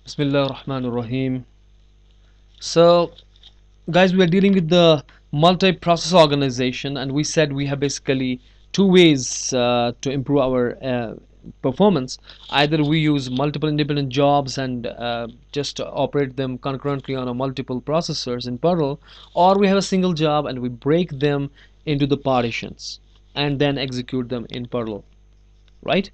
Bismillah ar-Rahman ar-Rahim. So, guys, we are dealing with the multi-process organization, and we said we have basically two ways to improve our performance. Either we use multiple independent jobs and just operate them concurrently on a multiple processors in parallel, or we have a single job and we break them into the partitions and then execute them in parallel, right?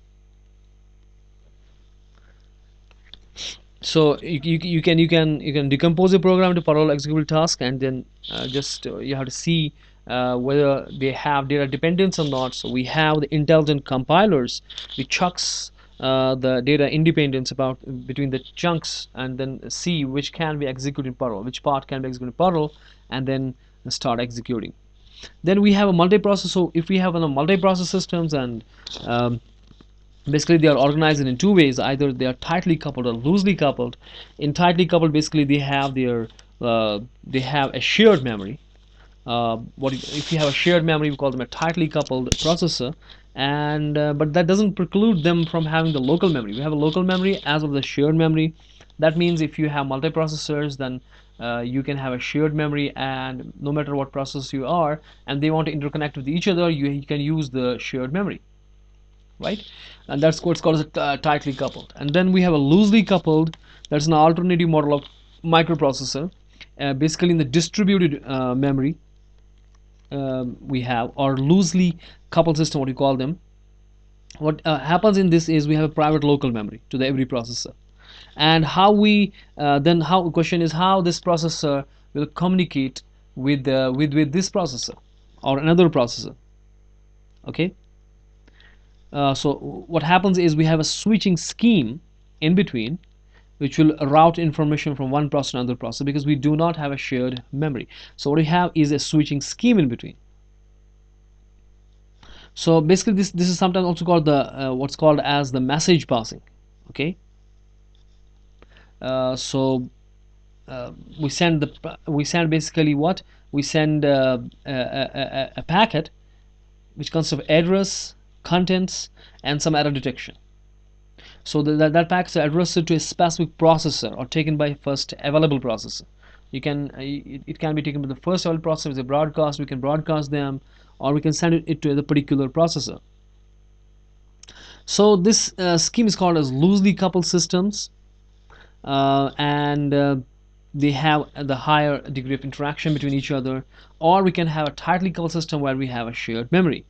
So you can decompose a program into parallel executable task, and then just you have to see whether they have data dependence or not. So we have the intelligent compilers which chucks the data independence about between the chunks, and then see which can be executed in parallel, which part can be executed in parallel, and then start executing. Then we have a multiprocess. So if we have a multiprocess systems, and basically they are organized in two ways. Either they are tightly coupled or loosely coupled. In tightly coupled, basically they have a shared memory. If you have a shared memory, we call them a tightly coupled processor, and but that doesn't preclude them from having the local memory. We have a local memory as well as a shared memory. That means if you have multiprocessors, then you can have a shared memory, and no matter what process you are and they want to interconnect with each other, you can use the shared memory, right? And that's what's called as tightly coupled. And then we have a loosely coupled. That's an alternative model of microprocessor. Basically, in the distributed memory we have, or loosely coupled system, what you call them. What happens in this is we have a private local memory to the every processor, and how the question is how this processor will communicate with this processor or another processor. Okay. So what happens is we have a switching scheme in between, which will route information from one process to another process, because we do not have a shared memory. So what we have is a switching scheme in between. So basically this is sometimes also called the what's called as the message passing. Okay. So we send basically what we send a packet which consists of address, contents, and some error detection. So that packets are addressed to a specific processor or taken by first available processor. It can be taken by the first available processor as a broadcast. We can broadcast them, or we can send it to the particular processor. So this scheme is called as loosely coupled systems, and they have the higher degree of interaction between each other. Or we can have a tightly coupled system where we have a shared memory.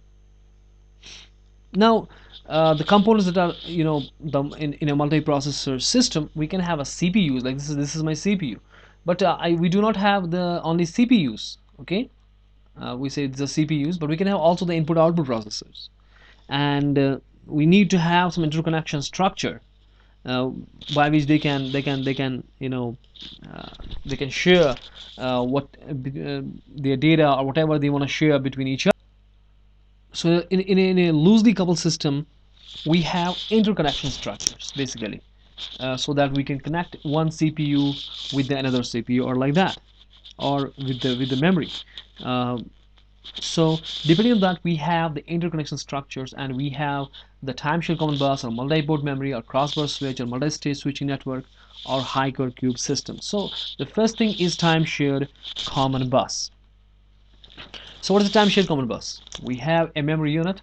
Now, the components that are in a multiprocessor system, we can have a CPUs, like this is my CPU, but we do not have the only CPUs. Okay, we say it's the CPUs, but we can have also the input output processors, and we need to have some interconnection structure by which they can share their data or whatever they want to share between each other. So in a loosely coupled system, we have interconnection structures basically, so that we can connect one CPU with the another CPU, or like that, or with the memory. So depending on that, we have the interconnection structures, and we have the timeshare common bus, or multi-port memory, or crossbar switch, or multi-stage switching network, or Hypercube system. So the first thing is timeshared common bus. So what is a timeshared common bus? We have a memory unit.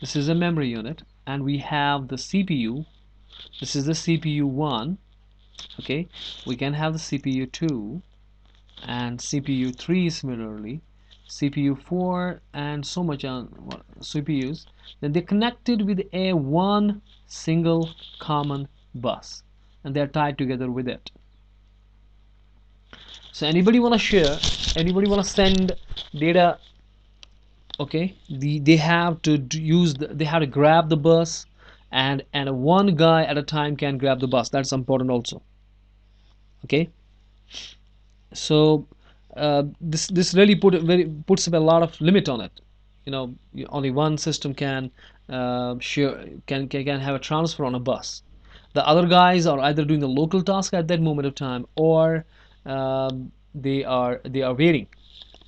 This is a memory unit, and we have the CPU. This is the CPU 1. Okay, we can have the CPU 2 and CPU 3 similarly, CPU 4, and so much on CPUs. Then they're connected with a one single common bus, and they're tied together with it. So anybody want to share, anybody want to send data, okay, they have to they have to grab the bus, and one guy at a time can grab the bus. That's important also. Okay. So this really puts a lot of limit on it. Only one system can can have a transfer on a bus. The other guys are either doing the local task at that moment of time, or they are waiting.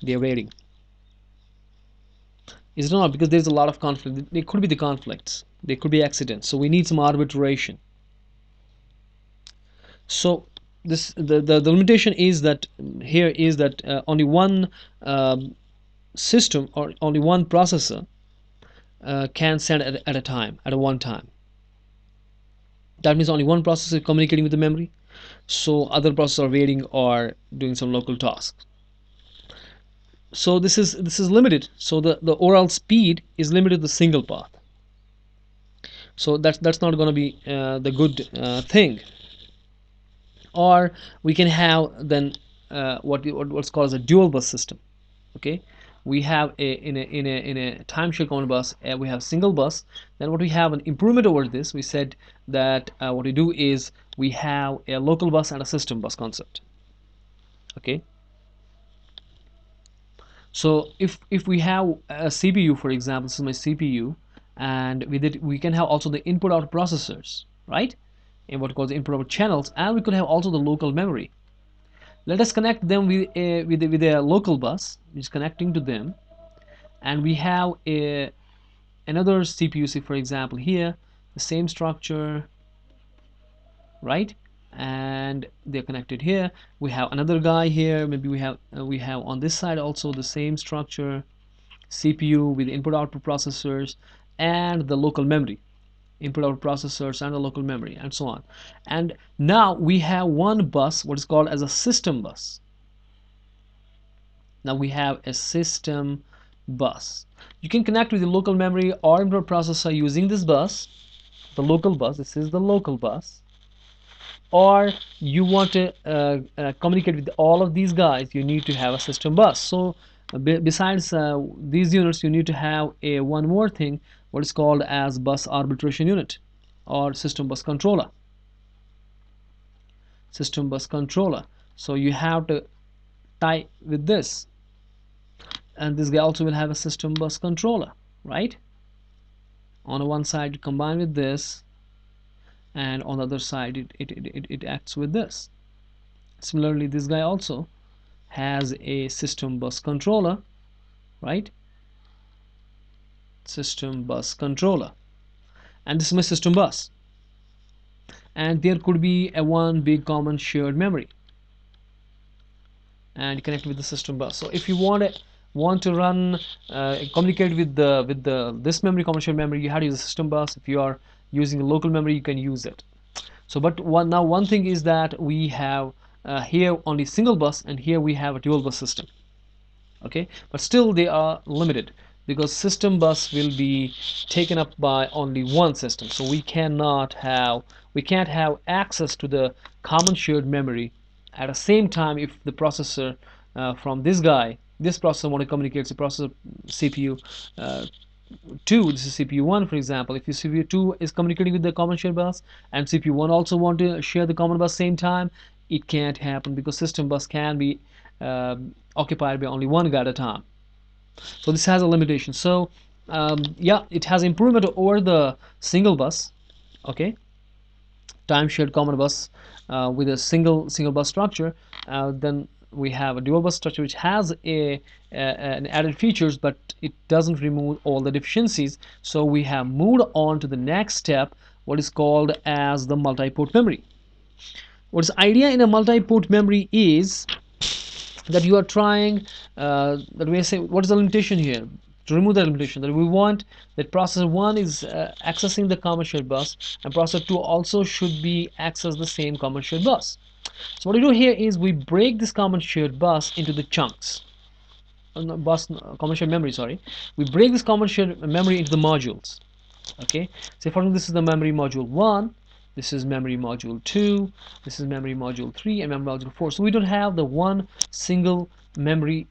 They are waiting. It's not, because there's a lot of conflict. There could be the conflicts. There could be accidents. So we need some arbitration. So this the limitation is that here is that only one system or only one processor can send at a time, at a one time. That means only one processor is communicating with the memory, so other processors are waiting or doing some local tasks. So this is limited. So the overall speed is limited to the single path. So that's not going to be the good thing. Or we can have then what's called as a dual bus system. Okay, we have in a timeshare common bus, we have single bus. Then what we have an improvement over this, we said that what we do is we have a local bus and a system bus concept. Okay, so if we have a CPU, for example, this is my CPU, and with it we can have also the input out processors, right, in what calls input out channels, and we could have also the local memory. Let us connect them with a local bus which is connecting to them, and we have another CPU, say for example here, the same structure, right, and they're connected here. We have another guy here, maybe we have on this side also the same structure, CPU with input output processors and the local memory, input output processors and the local memory, and so on. And now we have one bus, what is called as a system bus. Now we have a system bus. You can connect with the local memory or input processor using this bus, the local bus. This is the local bus. Or you want to communicate with all of these guys, you need to have a system bus. So besides these units, you need to have a one more thing, what is called as bus arbitration unit or system bus controller. System bus controller. So you have to tie with this, and this guy also will have a system bus controller, right? On one side combine with this, and on the other side it acts with this. Similarly, this guy also has a system bus controller, right? System bus controller, and this is my system bus, and there could be a one big common shared memory and connect with the system bus. So if you want to run communicate with the this memory, common shared memory, you have to use the system bus. If you are using a local memory, you can use it. So but one thing is that we have here only single bus, and here we have a dual bus system. Okay, but still they are limited because system bus will be taken up by only one system, so we can't have access to the common shared memory at the same time. If the processor from this processor want to communicate, the processor CPU 2, this is CPU 1, for example. If your CPU 2 is communicating with the common shared bus and CPU 1 also want to share the common bus same time, it can't happen because system bus can be occupied by only one guy at a time. So this has a limitation. So yeah, it has improvement over the single bus. Okay, time shared common bus with a single bus structure. Then we have a dual bus structure which has an added features, but it doesn't remove all the deficiencies. So we have moved on to the next step, what is called as the multi-port memory. What's the idea in a multi-port memory is that you are trying that we say, what is the limitation here? To remove the limitation, that we want that processor 1 is accessing the common shared bus, and processor 2 also should be access the same common shared bus. So what we do here is we break this common shared bus into the chunks. Common shared memory, sorry. We break this common shared memory into the modules. Okay, say for example, this is the memory module 1, this is memory module 2, this is memory module 3, and memory module 4. So we don't have the one single memory,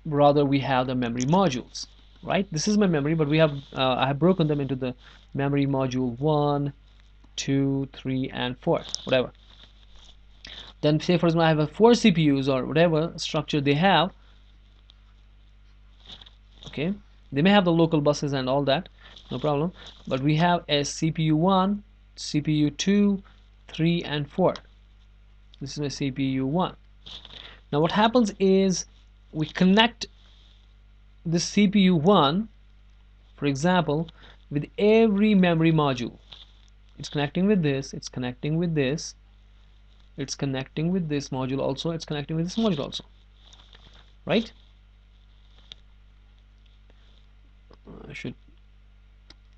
rather we have the memory modules, right? This is my memory, but we have I have broken them into the memory module 1, 2, 3, and 4, whatever. Then say for example I have 4 CPUs or whatever structure they have. Okay, they may have the local buses and all that, no problem, but we have a CPU 1, CPU 2, 3, and 4. This is my CPU 1. Now what happens is we connect the CPU 1, for example, with every memory module. It's connecting with this, it's connecting with this, it's connecting with this module also, it's connecting with this module also, right? I should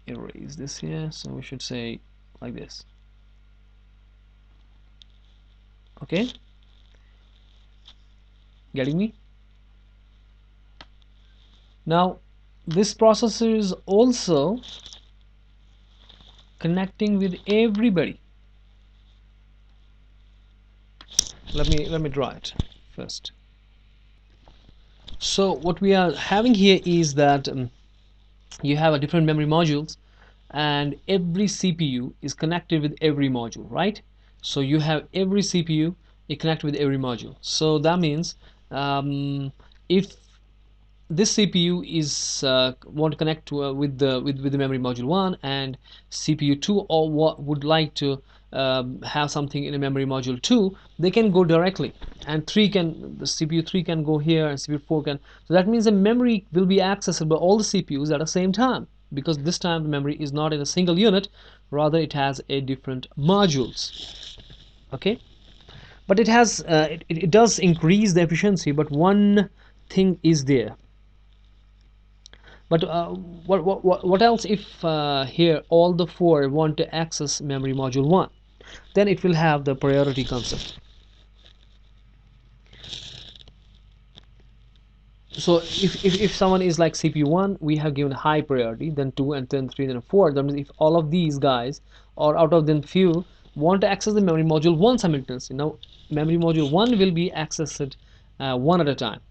erase this here, so we should say like this. Okay, getting me? Now this processor is also connecting with everybody. Let me draw it first. So what we are having here is that you have a different memory modules, and every CPU is connected with every module, right? So you have every CPU is connected with every module. So that means if this CPU is want to connect to, with the memory module 1, and CPU 2 or what would like to have something in a memory module 2, they can go directly, and the CPU 3 can go here and CPU 4 can. So that means the memory will be accessible by all the CPUs at the same time, because this time the memory is not in a single unit, rather it has a different modules. Okay, but it has it does increase the efficiency, but one thing is there. But what else if here all the 4 want to access memory module 1? Then it will have the priority concept. So if someone is like CPU 1, we have given high priority, then 2, and then 3, then 4. That means if all of these guys, or out of them few, want to access the memory module 1 simultaneously, now memory module 1 will be accessed one at a time.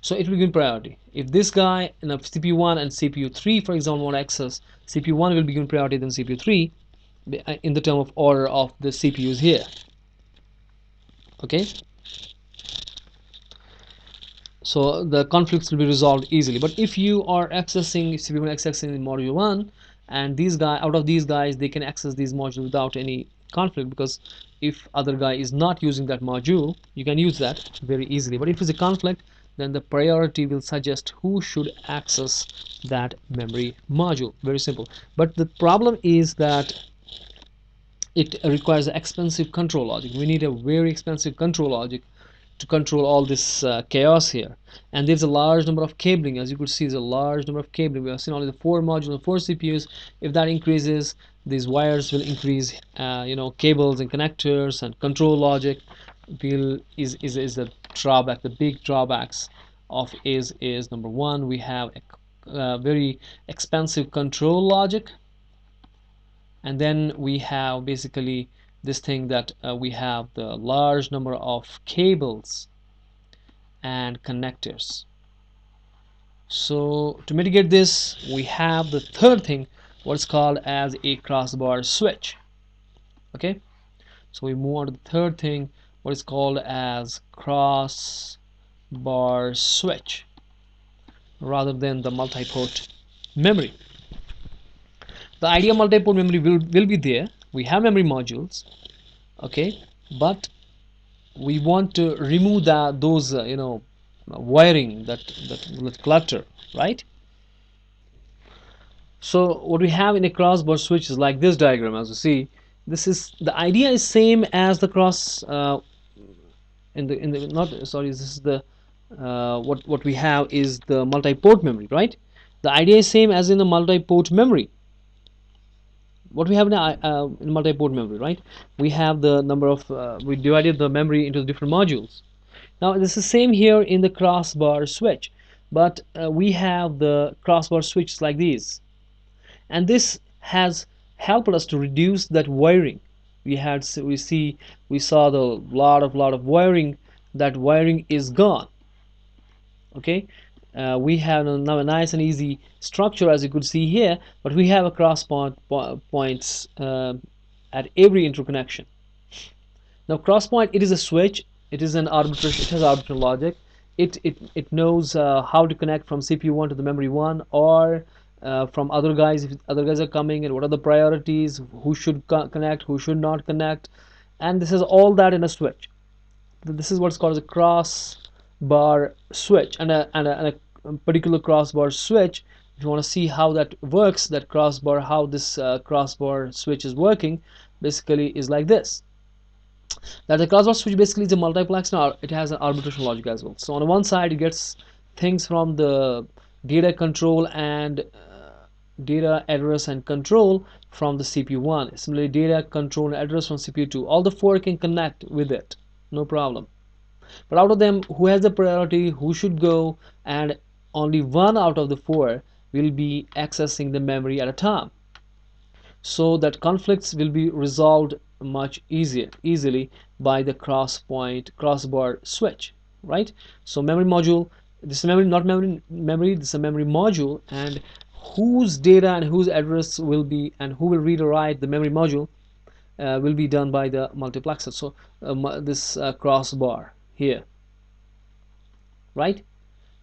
So it will give priority. If this guy, CPU 1 and CPU 3 for example want to access, CPU 1 will be given priority than CPU 3 in the term of order of the CPUs here. Okay, so the conflicts will be resolved easily. But if you are accessing CPU 1 accessing module 1, and these guys, out of these guys, they can access these modules without any conflict, because if other guy is not using that module, you can use that very easily. But if it's a conflict, then the priority will suggest who should access that memory module. Very simple. But the problem is that it requires expensive control logic. We need a very expensive control logic to control all this chaos here. And there's a large number of cabling. As you could see, there's a large number of cabling. We have seen only the 4 modules and 4 CPUs. If that increases, these wires will increase, cables and connectors, and control logic is the drawback. The big drawbacks of is number 1, we have a very expensive control logic, and then we have basically this thing that we have the large number of cables and connectors. So to mitigate this, we have the third thing, what's called as a crossbar switch. Okay, so we move on to the third thing, what is called as crossbar switch, rather than the multi-port memory. The idea of multi-port memory will be there. We have memory modules, okay, but we want to remove those wiring, that clutter, right? So what we have in a crossbar switch is like this diagram. As you see, this is the idea is same as the cross in the not sorry this is the what we have is the multi-port memory, right? The idea is same as in the multi-port memory. What we have in multi-port memory, right? We have the number of we divided the memory into different modules. Now this is same here in the crossbar switch, but we have the crossbar switches like these, and this has helped us to reduce that wiring. We saw the lot of wiring. That wiring is gone. Okay, we have now a nice and easy structure, as you could see here, but we have a cross points at every interconnection. Now cross point, it is a switch, it is an arbitration, it has arbitration logic. It knows how to connect from CPU 1 to the memory 1, or from other guys, if other guys are coming, and what are the priorities, who should connect, who should not connect, and this is all that in a switch. This is what's called as a crossbar switch, and a particular crossbar switch. If you want to see how that works, that crossbar, how this crossbar switch is working, basically is like this. That the crossbar switch basically is a multiplex. Now it has an arbitration logic as well. So on one side it gets things from the data control and data address and control from the CPU1. Similarly, data control and address from CPU2. All the four can connect with it, no problem. But out of them, who has the priority, who should go, and only one out of the four will be accessing the memory at a time, so that conflicts will be resolved much easily by the crossbar switch, right? So memory module, this is memory, not memory, this is a memory module, and whose data and whose address will be, and who will read or write the memory module will be done by the multiplexer. So this crossbar here, right?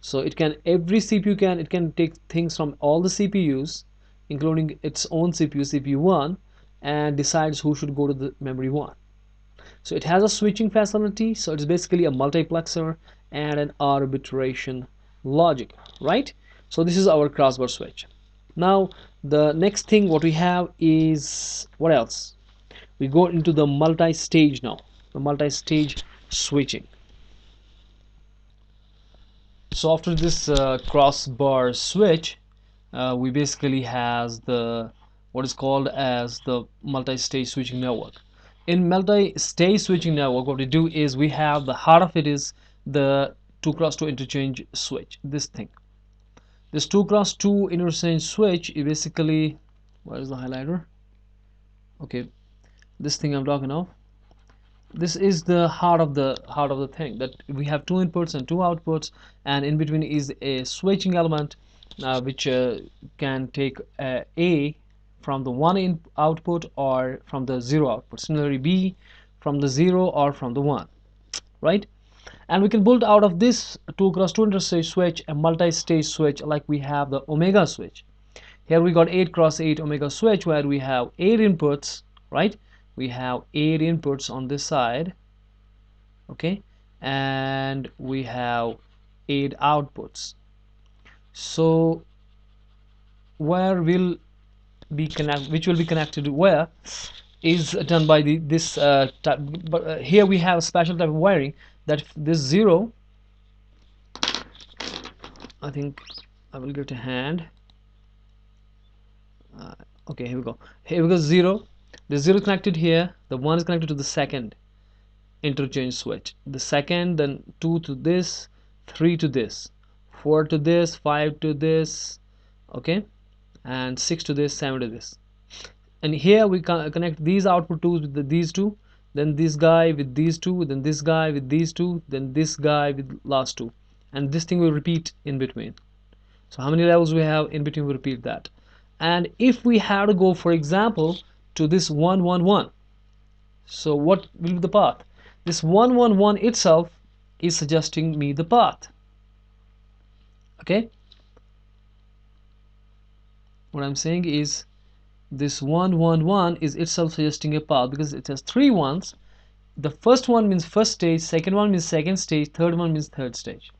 So it can, every CPU can, it can take things from all the CPUs, including its own CPU, CPU1, and decides who should go to the memory 1. So it has a switching facility, so it's basically a multiplexer and an arbitration logic, right? So this is our crossbar switch. Now the next thing what we have is, what else? We go into the multi-stage now, the multi-stage switching. So after this crossbar switch, we basically has the what is called as the multi-stage switching network. In multi-stage switching network, what we do is we have the heart of it is the 2x2 interchange switch. This thing, this 2x2 interchange switch is basically, where is the highlighter? Okay, this thing I'm talking of. This is the heart of the thing, that we have two inputs and two outputs, and in between is a switching element which can take A from the one output or from the zero output, similarly B from the 0 or from the 1, right? And we can build out of this 2x2 interstage switch a multi-stage switch, like we have the omega switch. Here we got 8x8 omega switch, where we have 8 inputs, right? We have 8 inputs on this side, okay, and we have 8 outputs. So where will be which will be connected to where is done by this type, but here we have a special type of wiring, that this 0, I think I will give it a hand. Okay, here we go. Here we go 0. The 0 is connected here, the 1 is connected to the second interchange switch, the second, then 2 to this, 3 to this, 4 to this, 5 to this, okay, and 6 to this, 7 to this. And here we connect these output 2s with these two, then this guy with these two, then this guy with these two, then this guy with last two, and this thing will repeat in between. So how many levels we have in between, we repeat that. And if we have to go, for example, to this 1 1 1, so what will be the path? This 1 1 1 itself is suggesting me the path, okay? What I'm saying is this 1 1 1 is itself suggesting a path, because it has 3 ones. The first one means first stage, second one means second stage, third one means third stage,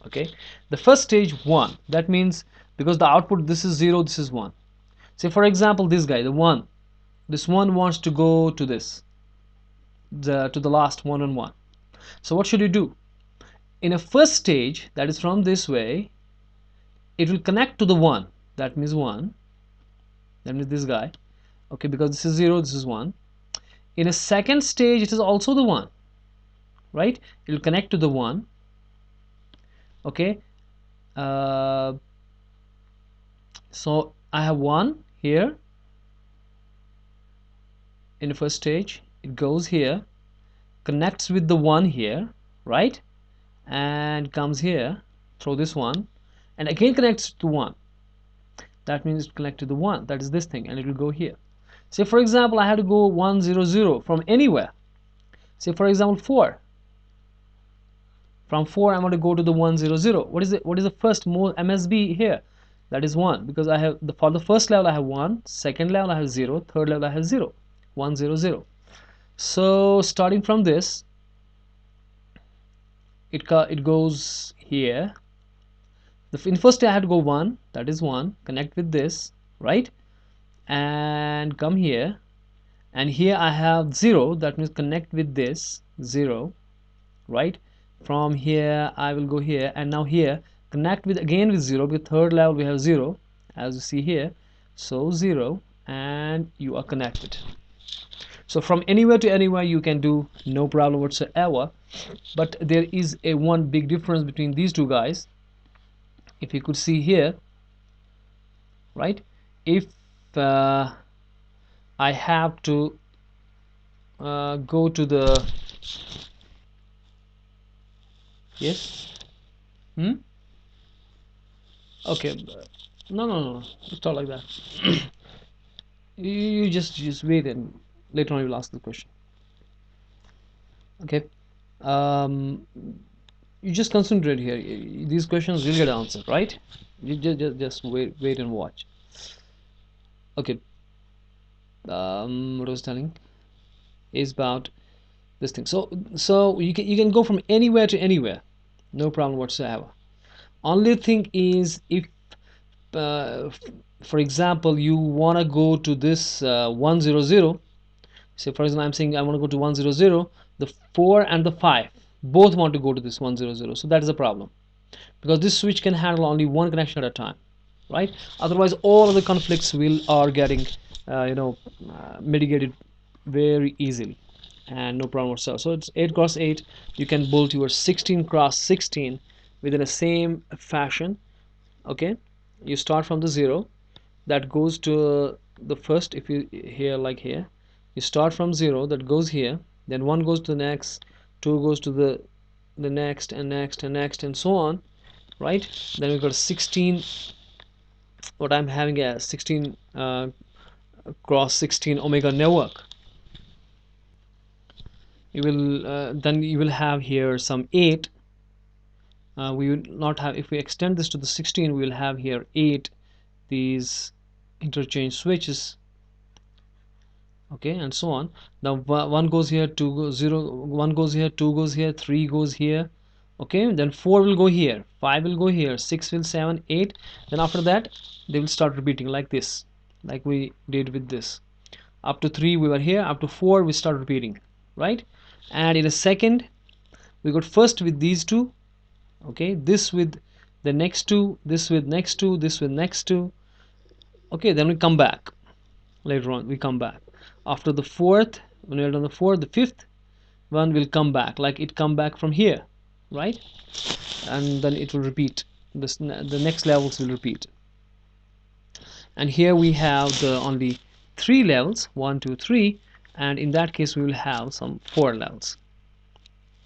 okay? The first stage 1, that means because the output, this is 0, this is 1. Say for example this guy, the 1, this 1 wants to go to this, to the last 1 and 1. So what should you do? In a first stage, that is from this way, it will connect to the 1, that means 1, that means this guy, okay, because this is 0, this is 1. In a second stage, it is also the 1, right? It will connect to the 1, okay. So I have 1 here in the first stage, it goes here, connects with the 1 here, right, and comes here through this one, and again connects to 1. That means it connects to the 1, that is this thing, and it will go here. Say for example I have to go 1 0 0 from anywhere. Say for example 4. From 4 I'm going to go to the 1 0 0. What is the first MSB here? That is 1, because I have for the first level I have 1, second level I have 0, third level I have 0, 1 0 0. So starting from this, it goes here. In first I have to go 1, that is 1, connect with this, right, and come here, and here I have 0, that means connect with this 0, right? From here I will go here, and now here connect with again with 0, because third level we have 0, as you see here. So 0, and you are connected. So from anywhere to anywhere you can do, no problem whatsoever. But there is a one big difference between these two guys. If you could see here, right, if I have to go to the, yes, okay, no, it's not like that. You just wait, and later on you will ask the question. Okay, you just concentrate here. These questions will get answered, right? You just wait and watch. Okay, what I was telling is about this thing. So you can go from anywhere to anywhere, no problem whatsoever. Only thing is, if for example you want to go to this 100, say for example I'm saying I want to go to 100, the 4 and the 5 both want to go to this 100, so that is a problem, because this switch can handle only one connection at a time, right? Otherwise all of the conflicts are getting mitigated very easily, and no problem whatsoever. So it's 8 cross 8. You can build your 16 cross 16 within the same fashion. Okay, you start from the 0 that goes to the first. If you here, like here, you start from 0 that goes here, then 1 goes to the next, 2 goes to the next, and next and next, and so on, right? Then we got 16, what I'm having as 16 cross 16 omega network. You will then you will have here some 8. We will not have, if we extend this to the 16, we will have here 8 these interchange switches, okay, and so on. Now 1 goes here, 2 goes 0, 1 goes here, 2 goes here, 3 goes here, okay, then 4 will go here, 5 will go here, 6 will, 7, 8, then after that they will start repeating like this, like we did with this. Up to 3 we were here, up to 4 we start repeating, right? And in a second we got first with these two, okay, this with the next two, this with next two, this with next two, okay, then we come back. Later on we come back after the fourth. When we're done the fourth, the fifth one will come back, like it come back from here, right? And then it will repeat this, the next levels will repeat. And here we have the only 3 levels, 1 2 3, and in that case we will have some 4 levels,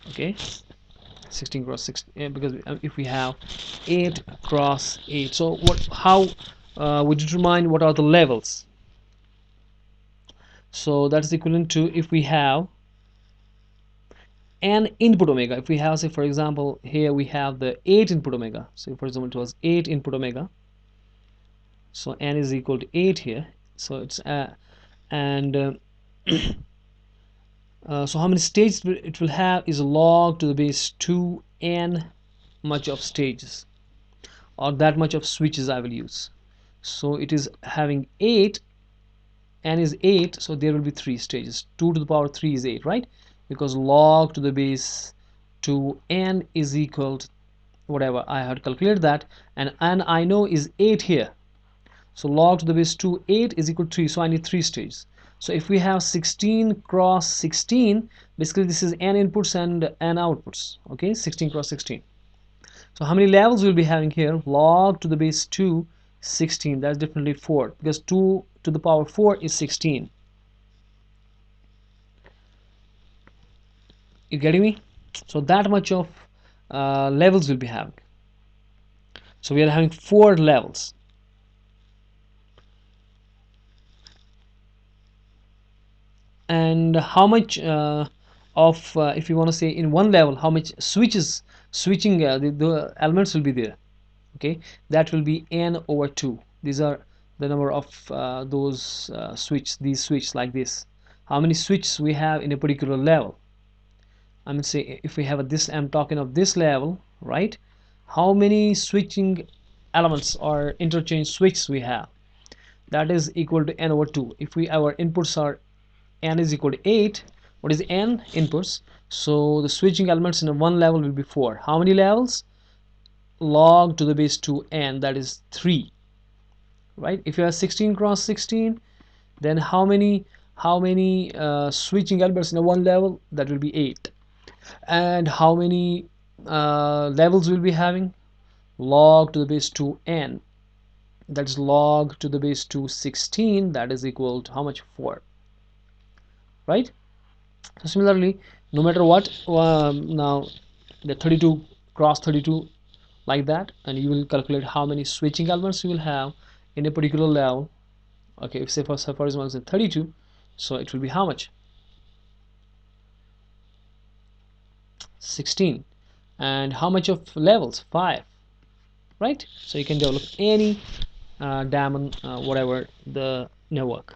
okay, 16 cross 16, because if we have 8 cross 8, so how we determine what are the levels. So that's equivalent to, if we have an input omega, if we have, say for example here we have the 8 input omega, so for example it was 8 input omega, so n is equal to 8 here, so it's so how many stages it will have is log to the base 2n much of stages, or that much of switches I will use. So it is having 8, n is 8, so there will be 3 stages. 2 to the power 3 is 8, right? Because log to the base 2n is equal to whatever I had calculated that, and n I know is 8 here, so log to the base 2 8 is equal to 3, so I need 3 stages. So if we have 16 cross 16, basically this is n inputs and n outputs, okay, 16 cross 16. So how many levels we'll be having here? Log to the base 2 16, that's definitely 4, because 2 to the power 4 is 16. You getting me? So that much of levels we'll be having. So we are having 4 levels. And how much of if you want to say in one level, how much switching the elements will be there, okay, that will be n over 2. These are the number of those these switches like this, how many switches we have in a particular level. I mean, say if we have this, I'm talking of this level, right, how many switching elements or interchange switches we have, that is equal to n over 2. If our inputs are n is equal to 8. What is n? Inputs. So the switching elements in one level will be 4. How many levels? Log to the base 2n, that is 3, right? If you have 16 cross 16, then how many switching elements in one level? That will be 8. And how many levels will be having? Log to the base 2n, that is log to the base 216, that is equal to how much? 4, right? So similarly, no matter what, now the 32 cross 32, like that, and you will calculate how many switching elements you will have in a particular level. Okay, if say for example it's 32, so it will be how much? 16. And how much of levels? 5, right? So you can develop any diamond, whatever the network,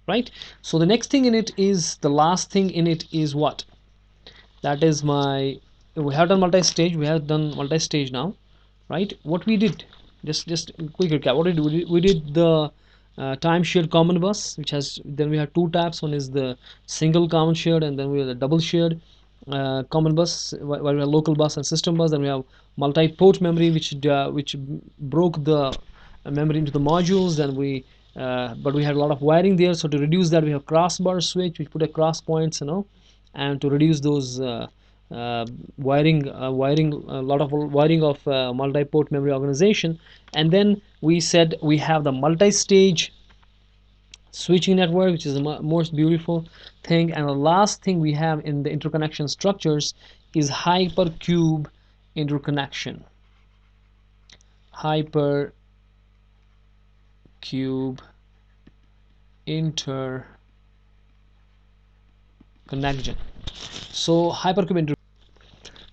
right? So the next thing in it is, the last thing in it is what? That is my, we have done multi-stage, now, right? What we did, just quick recap. What did we did the time shared common bus, which has, then we have two types. One is the single common shared, and then we have the double shared common bus, where we have local bus and system bus. Then we have multi-port memory, which broke the memory into the modules. Then we but we had a lot of wiring there, so to reduce that, we have crossbar switch, which put a cross points, and to reduce those wiring, a lot of wiring of multi-port memory organization. And then we said we have the multi-stage switching network, which is the most beautiful thing. And the last thing we have in the interconnection structures is hypercube interconnection. Hypercube interconnection. So hypercube interconnection.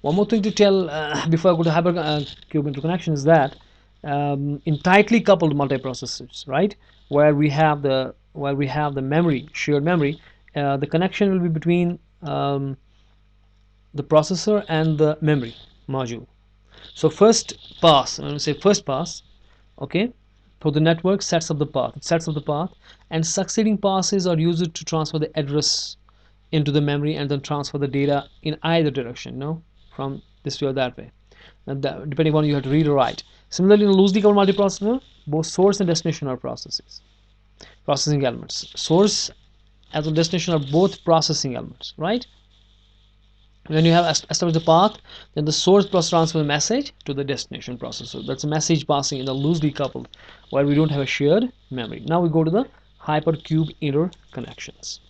One more thing to tell before I go to hypercube interconnection is that in tightly coupled multiprocessors, right, where we have the memory, shared memory, the connection will be between the processor and the memory module. So first pass, when we say first pass, okay, for the network sets up the path, and succeeding passes are used to transfer the address into the memory and then transfer the data in either direction, from this way or that way, and that, depending on you have to read or write. Similarly, in a loosely coupled multiprocessor, both source and destination are processing elements. Source as well as destination are both processing elements, right? When you have established the path, then the source process transfers the message to the destination processor. That's a message passing in the loosely coupled, where we don't have a shared memory. Now we go to the hypercube interconnections.